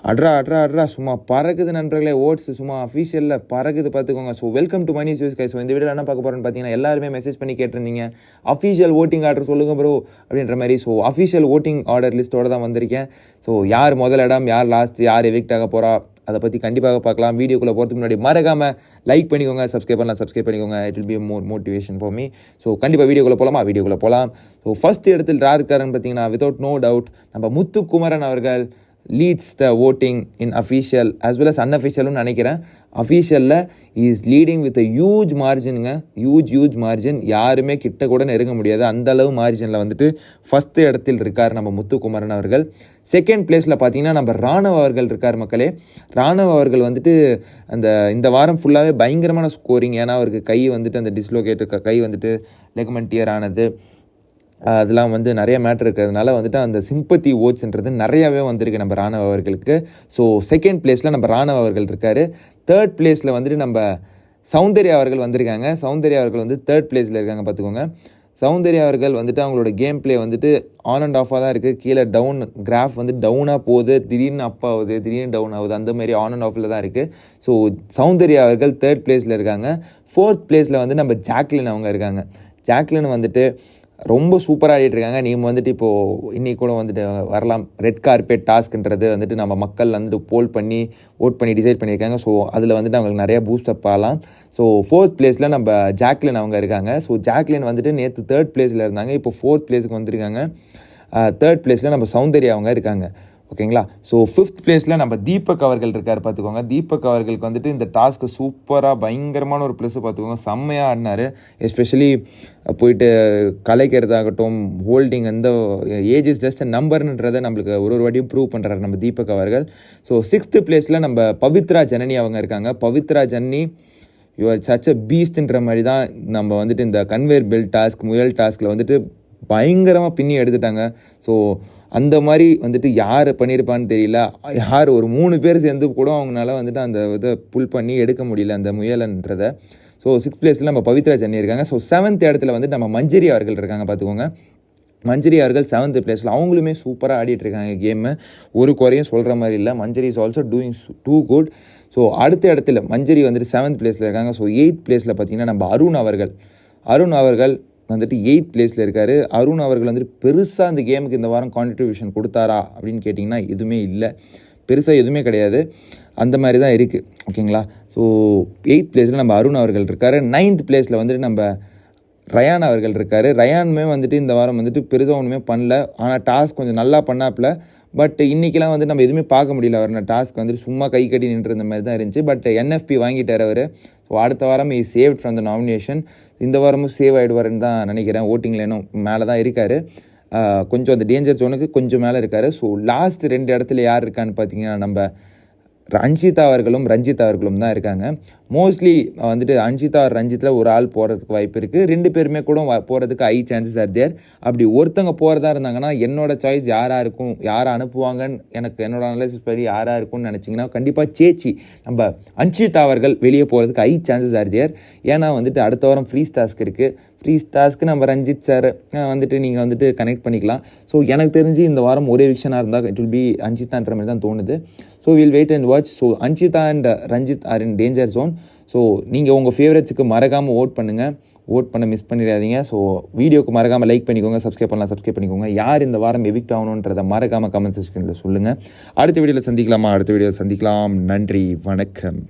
அட்ரா அட்ரா அட்ரா சும்மா பறக்குது நண்பர்களே. ஓட்ஸ் சும்மா அஃபீஷியலில் பறக்குது பார்த்துக்கோங்க. So welcome to Mani news guys. So இந்த வீடியோ என்ன பார்க்க போகிறோன்னு பார்த்தீங்கன்னா, எல்லாருமே மெசேஜ் பண்ணி கேட்டிருந்தீங்க, அஃபீஷியல் ஓட்டிங் ஆர்டர் சொல்லுங்கள் ப்ரோ அப்படின்ற மாதிரி. ஸோ அஃபீஷியல் ஓட்டிங் ஆர்டர் லிஸ்ட்டோடு தான் வந்திருக்கேன். ஸோ யார் முதல் இடம், யார் லாஸ்ட், யார் எவிக்ட் ஆக போகிறா, அதை பற்றி கண்டிப்பாக பார்க்கலாம். வீடியோக்குள்ளே போகிறதுக்கு முன்னாடி மறக்காமல் லைக் பண்ணிக்கோங்க, சப்ஸ்கிரைப் பண்ணிக்கோங்க. It will be more motivation for me. So கண்டிப்பாக வீடியோக்குள்ளே போகலாம். ஸோ ஃபர்ஸ்ட் இடத்தில் யார் இருக்காருன்னு பார்த்தீங்கன்னா, வித்தவுட் நோ டவுட் நம்ம முத்துக்குமரன் அவர்கள் leads the voting in official as well as அன்அஃபீஷியல்னு நினைக்கிறேன். அஃபீஷியலில் இஸ் லீடிங் வித் ஹியூஜ் மார்ஜினுங்க, ஹியூஜ் மார்ஜின். யாருமே கிட்ட கூட நெருங்க முடியாது, அந்தளவு மார்ஜினில் வந்துட்டு ஃபஸ்ட்டு இடத்தில் இருக்கார் நம்ம முத்துக்குமரன் அவர்கள். செகண்ட் பிளேஸில் பார்த்தீங்கன்னா நம்ம ராணவ் அவர்கள் இருக்கார் மக்களே. ராணவ் அவர்கள் வந்துட்டு இந்த வாரம் ஃபுல்லாகவே பயங்கரமான ஸ்கோரிங். ஏன்னா அவருக்கு கை வந்துட்டு அந்த டிஸ்லோகேட்டு கை வந்துட்டு லெக்மெண்ட் டியர் ஆனது, அதெல்லாம் வந்து நிறைய மேட்ரு இருக்கிறதுனால வந்துட்டு அந்த சிம்பத்தி ஓட்ஸ்ன்றது நிறையாவே வந்திருக்கு நம்ம ராணவ் அவர்களுக்கு. ஸோ செகண்ட் பிளேஸில் நம்ம ராணவ் அவர்கள் இருக்கார். தேர்ட் பிளேஸில் வந்துட்டு நம்ம சௌந்தர்யா அவர்கள் வந்திருக்காங்க. சௌந்தர்யா அவர்கள் வந்து தேர்ட் பிளேஸில் இருக்காங்க பார்த்துக்கோங்க. சௌந்தர்யா அவர்கள் வந்துட்டு அவங்களோட கேம் பிளே வந்துட்டு ஆன் அண்ட் ஆஃபாக தான் இருக்குது. கீழே டவுன் கிராஃப் வந்து டவுனாக போகுது, திடீர்னு அப் ஆகுது, திடீர்னு டவுன் ஆகுது, அந்த மாதிரி ஆன் அண்ட் ஆஃபில் தான் இருக்குது. ஸோ சௌந்தர்யா அவர்கள் தேர்ட் பிளேஸில் இருக்காங்க. ஃபோர்த் பிளேஸில் வந்து நம்ம ஜாக்லின் அவங்க இருக்காங்க. ஜாக்லின் வந்துட்டு ரொம்ப சூப்பராக ஆடிட்டுருக்காங்க. நீங்கள் வந்துட்டு இப்போது இன்றைக்கி கூட வந்துட்டு வரலாம், ரெட் கார்பெட் டாஸ்க்ன்றது வந்துட்டு நம்ம மக்கள் வந்துட்டு ஓட் பண்ணி டிசைட் பண்ணியிருக்காங்க. ஸோ அதில் வந்துட்டு அவங்களுக்கு நிறையா பூஸ்டப் ஆகலாம். ஸோ ஃபோர்த் பிளேஸில் நம்ம ஜாக்லின் அவங்க இருக்காங்க. ஸோ ஜாக்லின் வந்துட்டு நேற்று தேர்ட் பிளேஸில் இருந்தாங்க, இப்போ ஃபோர்த் பிளேஸுக்கு வந்திருக்காங்க. தேர்ட் பிளேஸில் நம்ம சௌந்தர்யா அவங்க இருக்காங்க. ஓகேங்களா. ஸோ ஃபிஃப்த் பிளேஸில் நம்ம தீபக் அவர்கள் இருக்கார் பார்த்துக்கோங்க. தீபக் அவர்களுக்கு வந்துட்டு இந்த டாஸ்க்கு சூப்பராக பயங்கரமான ஒரு ப்ளஸ்ஸு பார்த்துக்கோங்க. செம்மையாக ஆடினார். எஸ்பெஷலி போயிட்டு கலைக்கிறதாகட்டும், ஹோல்டிங், அந்த ஏஜ் இஸ் ஜஸ்ட் அ நம்பர்ன்றதை நம்மளுக்கு ஒரு வாட்டியும் ப்ரூவ் பண்ணுறாரு நம்ம தீபக் அவர்கள். ஸோ சிக்ஸ்த்து பிளேஸில் நம்ம பவித்ரா ஜனனி அவங்க இருக்காங்க. Pavithra Janani your such a பீஸ்ட்ன்ற மாதிரி தான் நம்ம வந்துட்டு இந்த கன்வேர் பெல்ட் டாஸ்க், முயல் டாஸ்கில் வந்துட்டு பயங்கரமாக பின்னி எடுத்துட்டாங்க. ஸோ அந்த மாதிரி வந்துட்டு யார் பண்ணியிருப்பான்னு தெரியல. யார் ஒரு 3 பேர் சேர்ந்து கூட அவங்களால வந்துட்டு அந்த இதை புல் பண்ணி எடுக்க முடியல அந்த முயலன்றதை. ஸோ 6th பிளேஸில் நம்ம பவித்ரா ஜன்னி இருக்காங்க. ஸோ 7th இடத்துல வந்துட்டு நம்ம மஞ்சரி அவர்கள் இருக்காங்க பார்த்துக்கோங்க. மஞ்சரி அவர்கள் 7th பிளேஸில், அவங்களுமே சூப்பராக ஆடிட்டுருக்காங்க கேமு. ஒரு குறையும் சொல்கிற மாதிரி இல்லை. Manjari is also doing too good. So அடுத்த இடத்துல மஞ்சரி வந்துட்டு 7th பிளேஸில் இருக்காங்க. ஸோ 8th பிளேஸில் பார்த்தீங்கன்னா நம்ம அருண் அவர்கள் வந்துட்டு 8th பிளேஸில் இருக்கார். அருண் அவர்கள் வந்துட்டு பெருசாக அந்த கேமுக்கு இந்த வாரம் கான்ட்ரிபியூஷன் கொடுத்தாரா அப்படின்னு கேட்டிங்கன்னா எதுவுமே இல்லை, பெருசாக எதுவுமே கிடையாது. அந்த மாதிரி தான் இருக்குது. ஓகேங்களா. ஸோ 8th பிளேஸில் நம்ம அருண் அவர்கள் இருக்கார். 9th பிளேஸில் வந்துட்டு நம்ம ரயான் அவர்கள் இருக்கார். ரயானுமே வந்துட்டு இந்த வாரம் வந்துட்டு பெருசாக ஒன்றுமே பண்ணல, ஆனால் டாஸ்க் கொஞ்சம் நல்லா பண்ணாப்புல. பட் இன்றைக்கெலாம் வந்து நம்ம எதுவுமே பார்க்க முடியல. அவர் டாஸ்க் வந்துட்டு சும்மா கை கட்டி நின்று இந்த மாதிரி தான் இருந்துச்சு. பட் NFP வாங்கிட்டார் அவர். ஸோ அடுத்த வாரம் is saved from the nomination. இந்த வாரமும் சேவ் ஆகிடுவாருன்னு தான் நினைக்கிறேன். ஓட்டிங்கில் இன்னும் மேலே தான் இருக்கார். கொஞ்சம் அந்த டேஞ்சர் ஜோனுக்கு கொஞ்சம் மேலே இருக்கார். ஸோ லாஸ்ட் 2 இடத்துல யார் இருக்கான்னு பார்த்தீங்கன்னா நம்ம அன்ஷிதா அவர்களும் ரஞ்சித் அவர்களும் தான் இருக்காங்க. மோஸ்ட்லி வந்துட்டு அன்ஷிதா ரஞ்சித்தில் ஒரு ஆள் போகிறதுக்கு வாய்ப்பு இருக்குது. 2 பேருமே கூட போகிறதுக்கு ஹை சான்சஸ் ஆர் தேர். அப்படி ஒருத்தவங்க போகிறதா இருந்தாங்கன்னா என்னோட சாய்ஸ் யாராக இருக்கும், யாரை அனுப்புவாங்கன்னு எனக்கு என்னோட அனலைசிஸ் படி யாராக இருக்கும்னு நினச்சிங்கன்னா கண்டிப்பாக சேச்சி நம்ம அன்ஷிதா அவர்கள் வெளியே போகிறதுக்கு ஹை சான்சஸ் ஆர் தேர். ஏன்னா வந்துட்டு அடுத்த வாரம் ஃப்ரீஸ் டாஸ்க் இருக்குது. ஃப்ரீஸ் டாஸ்க்கு நம்ம ரஞ்சித் சார் வந்துட்டு நீங்கள் வந்துட்டு கனெக்ட் பண்ணிக்கலாம். ஸோ எனக்கு தெரிஞ்சு இந்த வாரம் ஒரே விஷயனாக இருந்தால் இட் வில் பி அன்ஷிதான்ற மாதிரி தான் தோணுது. So will wait and watch. So Anshita and Ranjith are in danger zone. So நீங்கள் உங்கள் ஃபேவரட்ஸுக்கு மறக்காமல் ஓட் பண்ணுங்கள். ஓட் பண்ண மிஸ் பண்ணிடாதீங்க. ஸோ வீடியோக்கு மறக்காமல் லைக் பண்ணிக்கோங்க, சப்ஸ்கிரைப் பண்ணிக்கோங்க. யார் இந்த வாரம் எவிக்ட் ஆகணுன்றதை மறக்காமல் கமெண்ட் செக்ஷனில் சொல்லுங்கள். அடுத்த வீடியோவில் சந்திக்கலாம். நன்றி, வணக்கம்.